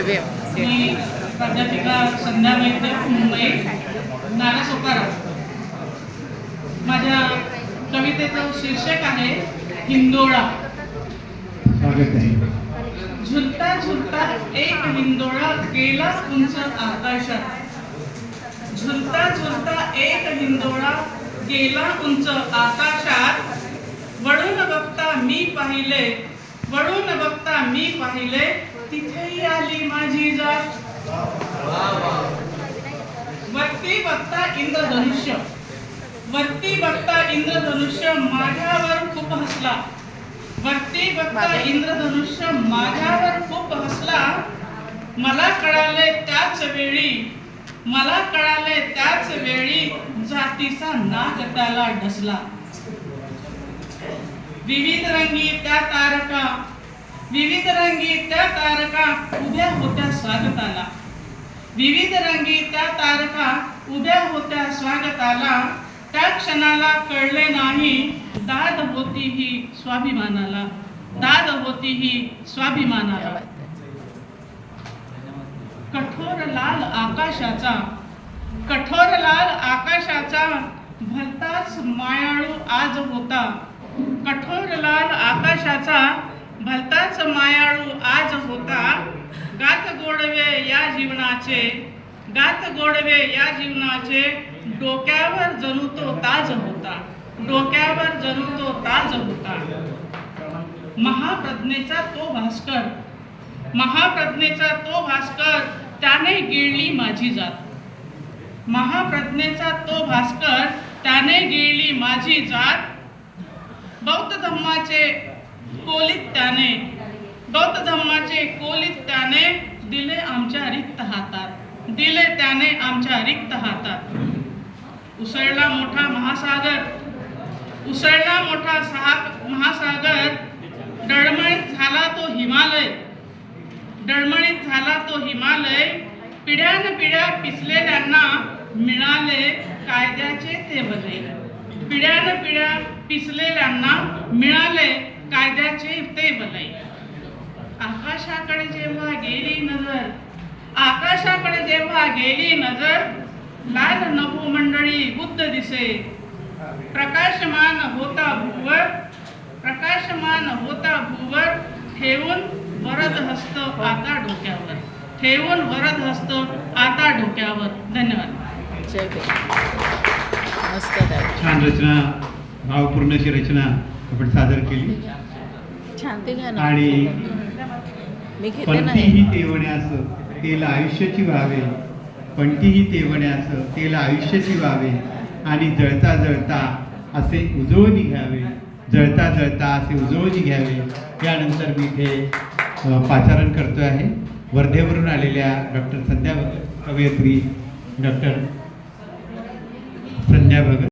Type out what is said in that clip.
मी प्राध्यापिका संध्या वैद्य, मुंबई, नारासोपारा. माझ्या कवितेचं शीर्षक आहे हिंदोळा. झुलता झुलता एक हिंदोळा गेला उंच आकाशात. झुलता झुलता एक हिंदोळा गेला उंच आकाशात. वळून बघता मी पाहिले, वळून बघता मी पाहिले, तिथेही आली माझी जात. वरती बघता इंद्रधनुष्य, वरती बघता इंद्रधनुष्य माझ्यावर खूप हसला. वरती बघता इंद्रधनुष्य माझ्यावर खूप हसला. मला कळाले त्याच वेळी, मला कळाले त्याच वेळी जातीचा नाग त्याला डसला. विविध रंगी त्या तारका, विविध रंगी त्या तारका उभ्या होत्या स्वागताला. विविध रंगी त्या तारका उभ्या होत्या स्वागताला. त्या क्षणाला कळले नाही दाद होती ही स्वाभिमानाला, दाद होती ही स्वाभिमानाला. कठोर लाल आकाशाचा, कठोर लाल आकाशाचा भलताच मायाळू आज होता. कठोर लाल आकाशाचा भलताच मायाळू आज होता. गात गोडवे या जीवनाचे, गात गोडवे या जीवनाचे, डोक्यावर जणू तो ताज होता, डोक्यावर जणू तो ताज होता. महाप्रज्ञेचा तो भास्कर, महाप्रज्ञेचा तो भास्कर, त्याने गिळली माझी जात. महाप्रज्ञेचा तो भास्कर, त्याने गिळली माझी जात. बौद्ध धम्माचे कोलीत त्याने, बौद्ध धम्माचे कोलीत त्याने दिले आमच्या रिक्त हातात, दिले त्याने आमच्या रिक्त हातात. उसळला मोठा महासागर, उसळला मोठा महासागर, डळमळीत झाला तो हिमालय, डळमळीत झाला तो हिमालय. पिढ्यान पिढ्या पिसलेल्यांना मिळाले कायद्याचे ते भले, पिढ्यान पिढ्या पिसलेल्यांना मिळाले कायद्याचे ते भले. आकाशाकडे जेव्हा गेली नजर, आकाशाकडे जेव्हा गेली नजर, लाल नभोमंडळी बुद्ध दिसे. प्रकाशमान होता भूवर, प्रकाशमान होता भूवर, ठेवून वरद हस्त आता डोक्यावर, ठेवून वरद हस्त आता डोक्यावर. धन्यवाद. छान रचना, भावपूर्ण अशी रचना आपण सादर केली. आणि पंथीही तेवण्यास तेल आयुष्याची व्हावे, पंथीही तेवण्यास तेल आयुष्याची व्हावे, आणि जळता जळता असे उजळून घ्यावे, जळता जळता असे उजळून घ्यावे. यानंतर मी इथे पाचारण करतो आहे. वर्धेवरून आलेल्या डॉक्टर संध्या कवयित्री, डॉक्टर संध्या भगत.